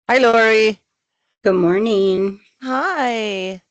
Hi, Lori. Good morning. Hi.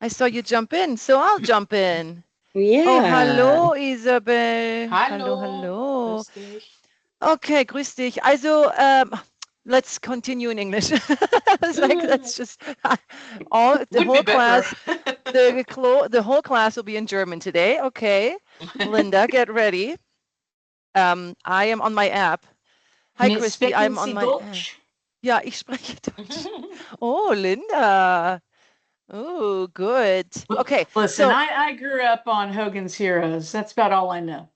I saw you jump in, so I'll jump in. Oh, Yeah. hallo, Isabel. Hallo, Hallo, hallo. grüß dich. Okay, grüß dich. Also, let's continue in English. It's like that's just all the Would be whole better. class. The whole class will be in German today. Okay, Linda, get ready. I am on my app. Hi, Christy. Sprechen I'm on Sie my. Deutsch? Ja, ich spreche Deutsch. Oh, Linda. Oh, good. Okay, Listen, so I grew up on Hogan's Heroes. That's about all I know.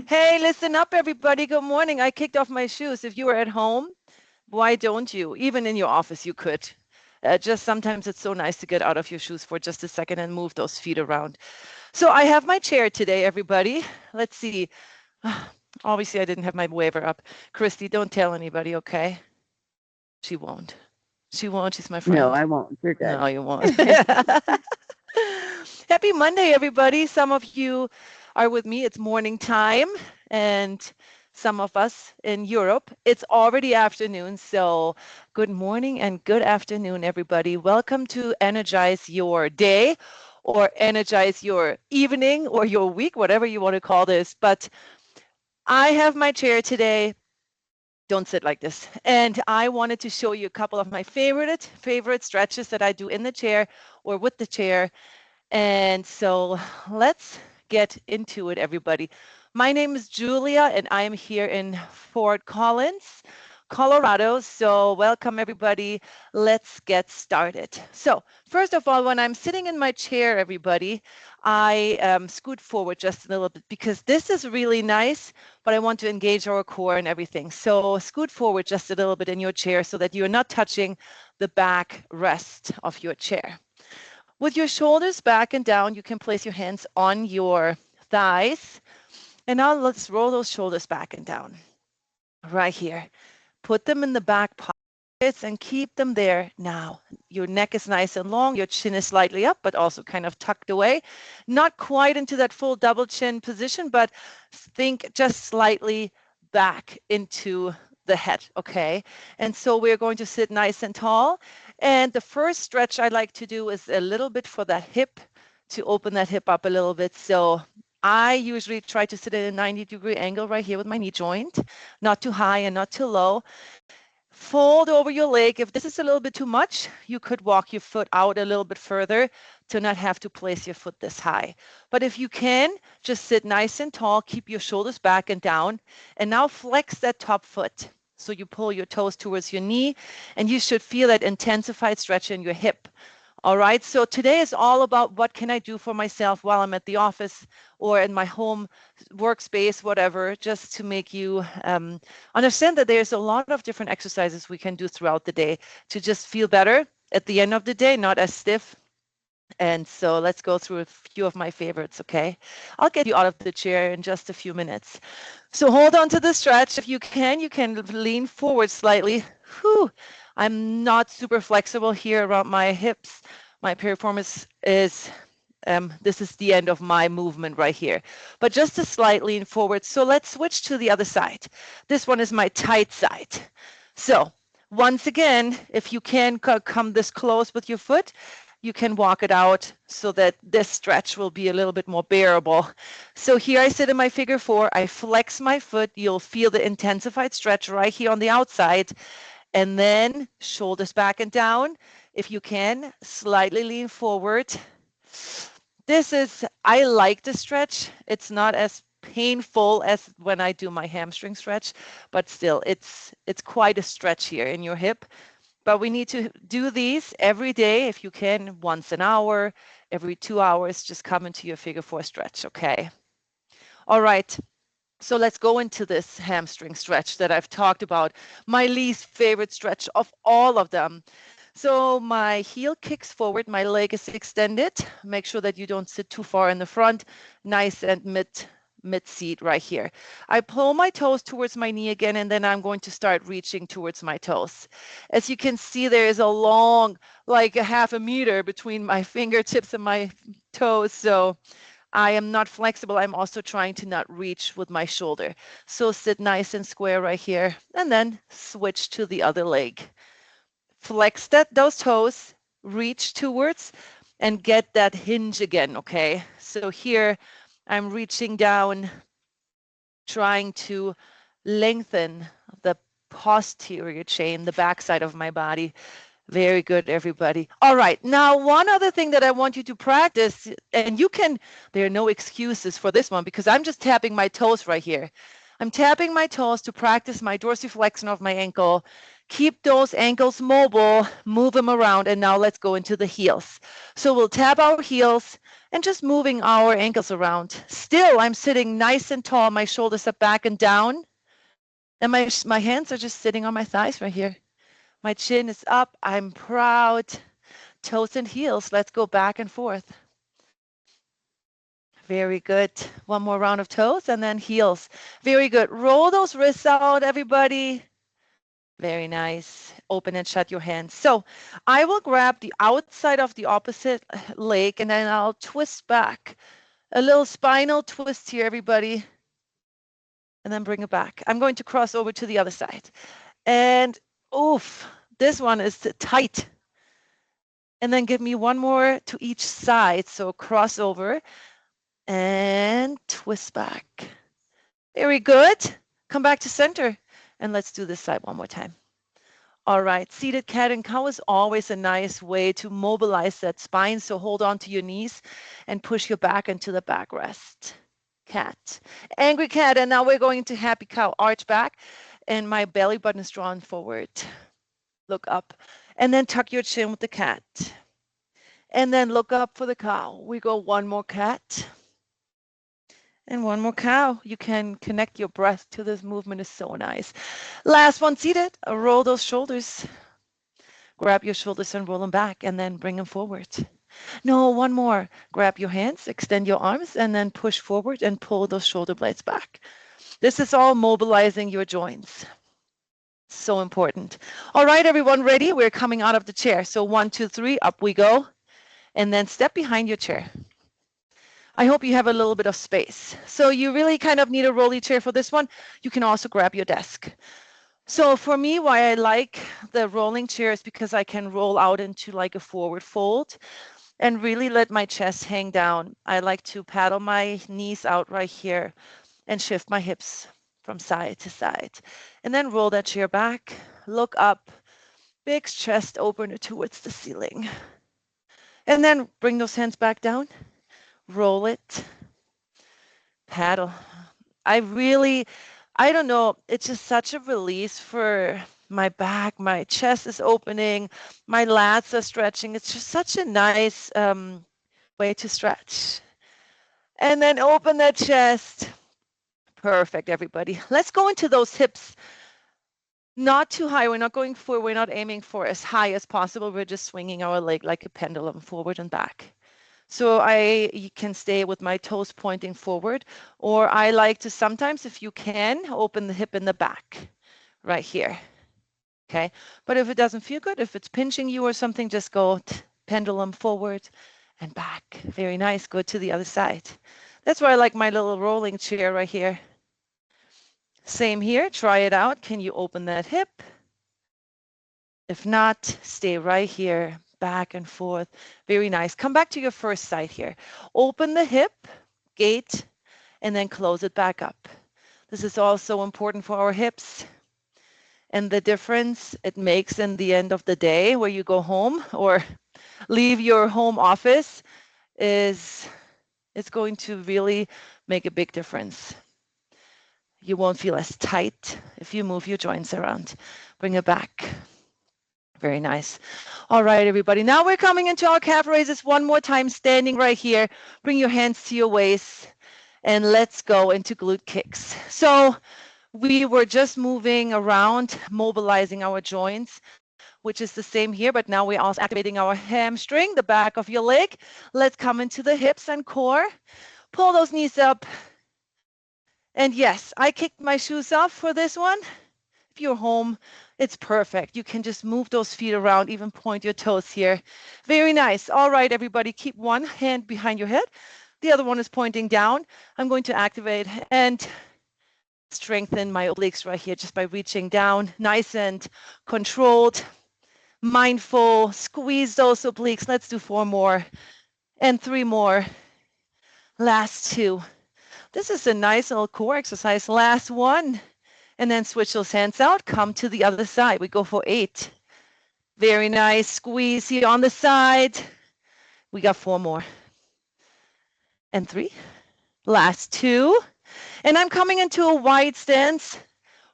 hey, listen up, everybody. Good morning. I kicked off my shoes. If you were at home, why don't you? Even in your office, you could. Just sometimes it's so nice to get out of your shoes for just a second and move those feet around. So I have my chair today, everybody. Let's see. Obviously, I didn't have my waiver up. Christy, don't tell anybody, okay? She won't. She won't. She's my No, friend. I won't. You're good. No, you won't. Happy Monday, everybody. Some of you are with me. It's morning time, and some of us in Europe, it's already afternoon. So, good morning and good afternoon, everybody. Welcome to Energize Your Day or Energize Your Evening or your week, whatever you want to call this. But I have my chair today. Don't sit like this. And I wanted to show you a couple of my favorite stretches that I do in the chair or with the chair. And so let's get into it, everybody. My name is Julia, and I am here in Fort Collins, Colorado. So welcome, everybody. Let's get started. So first of all, when I'm sitting in my chair, everybody, I scoot forward just a little bit because this is really nice, but I want to engage our core and everything. So scoot forward just a little bit in your chair so that you're not touching the back rest of your chair. With your shoulders back and down, you can place your hands on your thighs. And now let's roll those shoulders back and down right here. Put them in the back pockets and keep them there now. Your neck is nice and long. Your chin is slightly up, but also kind of tucked away. Not quite into that full double chin position, but think just slightly back into the head, okay? And so we're going to sit nice and tall. And the first stretch I like to do is a little bit for that hip, to open that hip up a little bit. So I usually try to sit at a 90-degree angle right here with my knee joint, not too high and not too low. Fold over your leg. If this is a little bit too much, you could walk your foot out a little bit further to not have to place your foot this high. But if you can, just sit nice and tall, keep your shoulders back and down, and now flex that top foot. So you pull your toes towards your knee, and you should feel that intensified stretch in your hip. All right, so today is all about what can I do for myself while I'm at the office or in my home workspace, whatever, just to make you understand that there's a lot of different exercises we can do throughout the day to just feel better at the end of the day, not as stiff. And so let's go through a few of my favorites, okay? I'll get you out of the chair in just a few minutes. So hold on to the stretch. If you can lean forward slightly. Whew. I'm not super flexible here around my hips. My piriformis is, this is the end of my movement right here. But just a slight lean forward. So let's switch to the other side. This one is my tight side. So once again, if you can come this close with your foot, you can walk it out so that this stretch will be a little bit more bearable. So here I sit in my figure four, I flex my foot, you'll feel the intensified stretch right here on the outside, and then shoulders back and down. If you can, slightly lean forward. I like the stretch. It's not as painful as when I do my hamstring stretch, but still it's quite a stretch here in your hip. But we need to do these every day if you can, once an hour, every 2 hours, just come into your figure four stretch, okay? All right, so let's go into this hamstring stretch that I've talked about, my least favorite stretch of all of them. So my heel kicks forward, my leg is extended. Make sure that you don't sit too far in the front, nice and mid seat right here. I pull my toes towards my knee again, and then I'm going to start reaching towards my toes. As you can see, there is a long, like a half a meter between my fingertips and my toes. So I am not flexible. I'm also trying to not reach with my shoulder. So sit nice and square right here, and then switch to the other leg. Flex those toes, reach towards, and get that hinge again, okay? So here, I'm reaching down, trying to lengthen the posterior chain, the backside of my body. Very good, everybody. All right, now one other thing that I want you to practice, and there are no excuses for this one because I'm just tapping my toes right here. I'm tapping my toes to practice my dorsiflexion of my ankle. Keep those ankles mobile, move them around, and now let's go into the heels. So we'll tap our heels and just moving our ankles around. Still, I'm sitting nice and tall, my shoulders are back and down, and my hands are just sitting on my thighs right here. My chin is up. I'm proud. Toes and heels. Let's go back and forth. Very good. One more round of toes and then heels. Very good. Roll those wrists out, everybody. Very nice. Open and shut your hands. So I will grab the outside of the opposite leg and then I'll twist back. A little spinal twist here, everybody. And then bring it back. I'm going to cross over to the other side. And oof, this one is tight. And then give me one more to each side. So cross over and twist back. Very good. Come back to center. And let's do this side one more time. All right, seated cat and cow is always a nice way to mobilize that spine. So hold on to your knees and push your back into the backrest. Cat. Angry cat. And now we're going to happy cow. Arch back. And my belly button is drawn forward. Look up. And then tuck your chin with the cat. And then look up for the cow. We go one more cat. And one more cow. You can connect your breath to this movement. Is so nice. Last one, seated. Roll those shoulders. Grab your shoulders and roll them back and then bring them forward. No, one more. Grab your hands, extend your arms, and then push forward and pull those shoulder blades back. This is all mobilizing your joints. So important. All right, everyone, ready? We're coming out of the chair. So 1, 2, 3, up we go. And then step behind your chair. I hope you have a little bit of space. So you really kind of need a rolly chair for this one. You can also grab your desk. So for me, why I like the rolling chair is because I can roll out into like a forward fold and really let my chest hang down. I like to paddle my knees out right here and shift my hips from side to side. And then roll that chair back, look up, big chest opener towards the ceiling. And then bring those hands back down, roll it, paddle. I don't know, it's just such a release for my back. My chest is opening, my lats are stretching. It's just such a nice way to stretch. And then open that chest. Perfect, everybody. Let's go into those hips. Not too high. We're not aiming for as high as possible. We're just swinging our leg like a pendulum forward and back. So you can stay with my toes pointing forward, or I like to sometimes, if you can, open the hip in the back right here. Okay. But if it doesn't feel good, if it's pinching you or something, just go pendulum forward and back. Very nice. Go to the other side. That's why I like my little rolling chair right here. Same here. Try it out. Can you open that hip? If not, stay right here, back and forth. Very nice. Come back to your first side here. Open the hip, gate, and then close it back up. This is also important for our hips. And the difference it makes in the end of the day where you go home or leave your home office is it's going to really make a big difference. You won't feel as tight if you move your joints around. Bring it back. Very nice. All right, everybody. Now we're coming into our calf raises one more time, standing right here. Bring your hands to your waist and let's go into glute kicks. So we were just moving around, mobilizing our joints, which is the same here, but now we're also activating our hamstring, the back of your leg. Let's come into the hips and core. Pull those knees up. And yes, I kicked my shoes off for this one. If you're home, it's perfect. You can just move those feet around, even point your toes here. Very nice. All right, everybody, keep one hand behind your head. The other one is pointing down. I'm going to activate and strengthen my obliques right here just by reaching down, nice and controlled, mindful. Squeeze those obliques. Let's do 4 more and 3 more. Last 2. This is a nice little core exercise. Last 1. And then switch those hands out. Come to the other side. We go for 8. Very nice. Squeeze here on the side. We got 4 more. And 3. Last 2. And I'm coming into a wide stance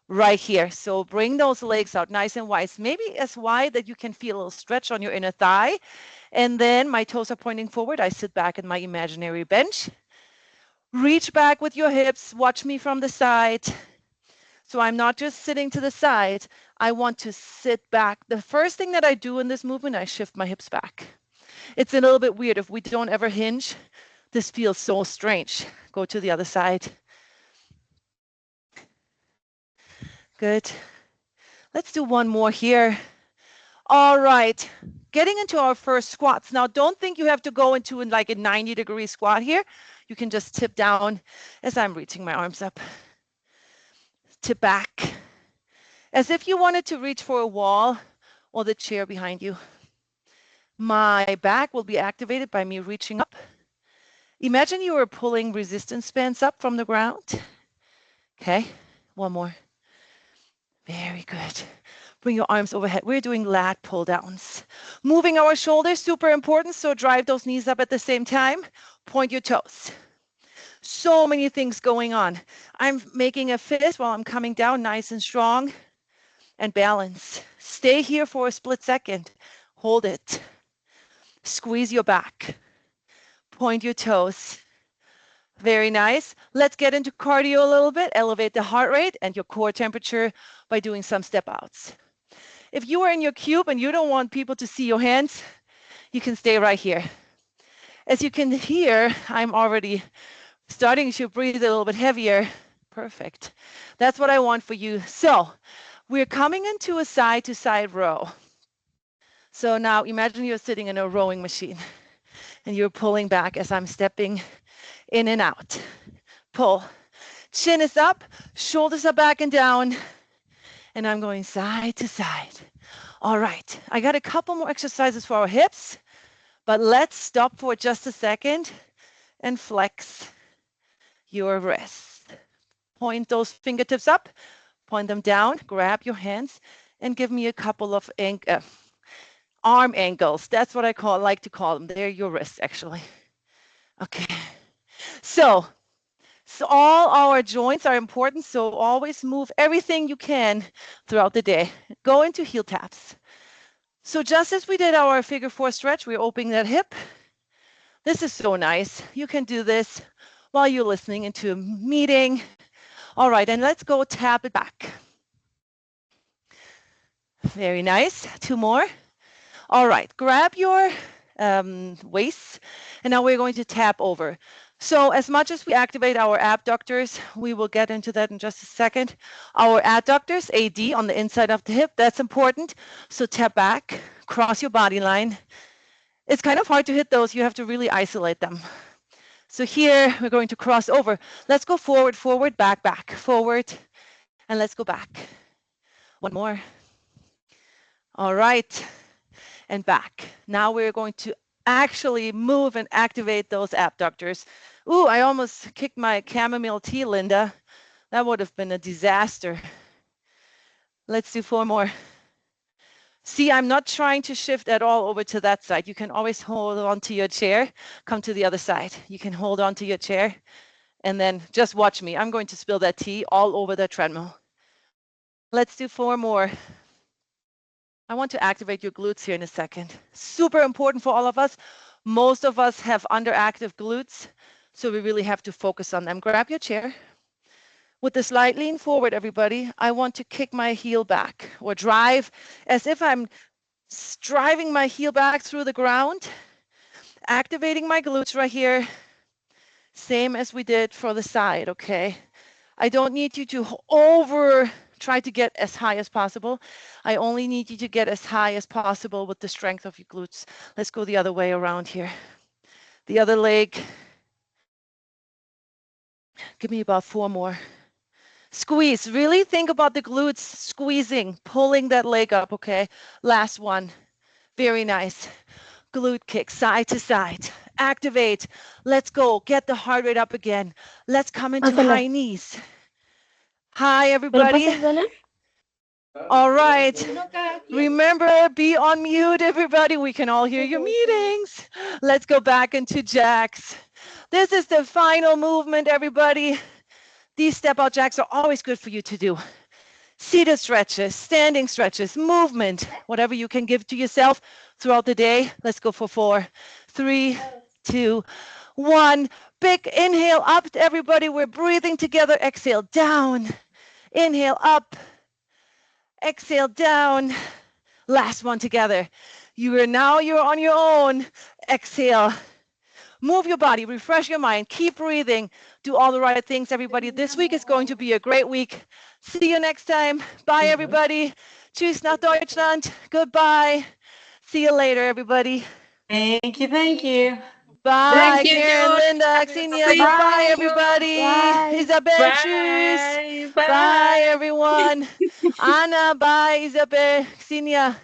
right here. So bring those legs out nice and wide. Maybe as wide that you can feel a little stretch on your inner thigh. And then my toes are pointing forward. I sit back in my imaginary bench. Reach back with your hips. Watch me from the side. So I'm not just sitting to the side. I want to sit back. The first thing that I do in this movement, I shift my hips back. It's a little bit weird. If we don't ever hinge, this feels so strange. Go to the other side. Good. Let's do 1 more here. All right. Getting into our first squats. Now, don't think you have to go into like a 90-degree squat here. You can just tip down as I'm reaching my arms up. Tip back. As if you wanted to reach for a wall or the chair behind you. My back will be activated by me reaching up. Imagine you were pulling resistance bands up from the ground. Okay, 1 more. Very good. Bring your arms overhead. We're doing lat pull downs. Moving our shoulders, super important. So drive those knees up at the same time. Point your toes. So many things going on. I'm making a fist while I'm coming down nice and strong. And balance. Stay here for a split second. Hold it. Squeeze your back. Point your toes. Very nice. Let's get into cardio a little bit. Elevate the heart rate and your core temperature by doing some step outs. If you are in your cube and you don't want people to see your hands, you can stay right here. As you can hear, I'm already starting to breathe a little bit heavier. Perfect. That's what I want for you. So we're coming into a side-to-side row. So now imagine you're sitting in a rowing machine and you're pulling back as I'm stepping in and out. Pull. Chin is up, shoulders are back and down, and I'm going side to side. All right, I got a couple more exercises for our hips, but let's stop for just a second and flex your wrists. Point those fingertips up, point them down, grab your hands, and give me a couple of arm angles. That's what I like to call them. They're your wrists, actually. Okay. So all our joints are important, so always move everything you can throughout the day. Go into heel taps. So just as we did our figure 4 stretch, we're opening that hip. This is so nice. You can do this while you're listening into a meeting. All right, and let's go tap it back. Very nice. 2 more. All right, grab your waist, and now we're going to tap over. So as much as we activate our abductors, we will get into that in just a second. Our adductors, AD, on the inside of the hip, that's important. So tap back, cross your body line. It's kind of hard to hit those. You have to really isolate them. So here, we're going to cross over. Let's go forward, forward, back, back, forward, and let's go back. 1 more. All right, and back. Now we're going to actually move and activate those abductors. Ooh, I almost kicked my chamomile tea, Linda. That would have been a disaster. Let's do 4 more. See, I'm not trying to shift at all over to that side. You can always hold on to your chair. Come to the other side. You can hold on to your chair and then just watch me. I'm going to spill that tea all over the treadmill. Let's do 4 more. I want to activate your glutes here in a second. Super important for all of us. Most of us have underactive glutes, so we really have to focus on them. Grab your chair. With the slight lean forward, everybody, I want to kick my heel back or drive as if I'm driving my heel back through the ground, activating my glutes right here. Same as we did for the side, okay? I don't need you to try to get as high as possible. I only need you to get as high as possible with the strength of your glutes. Let's go the other way around here. The other leg. Give me about 4 more. Squeeze. Really think about the glutes squeezing, pulling that leg up, okay? Last one. Very nice. Glute kick, side to side. Activate. Let's go. Get the heart rate up again. Let's come into Pásale. high knees. Hi, ¿Me lo everybody. pasas, Dana? All right. Remember, be on mute, everybody. We can all hear your meetings. Let's go back into jacks. This is the final movement, everybody. These step out jacks are always good for you to do. Seated stretches, standing stretches, movement, whatever you can give to yourself throughout the day. Let's go for 4, 3, 2, 1. Big inhale up, everybody. We're breathing together. Exhale down. Inhale up. Exhale down. Last one together. You're on your own. Exhale. Move your body, refresh your mind, keep breathing, do all the right things, everybody. This week is going to be a great week. See you next time. Bye, everybody. Tschüss nach Deutschland. Goodbye. See you later, everybody. Thank you. Thank you. Bye, Thank you, Karen, Jude. Linda, Xenia. See you. Goodbye, Bye. everybody. Bye. Isabel, tschüss. Bye. Bye, Bye. everyone. Anna, bye. Isabel, Xenia,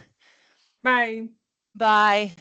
Bye. bye.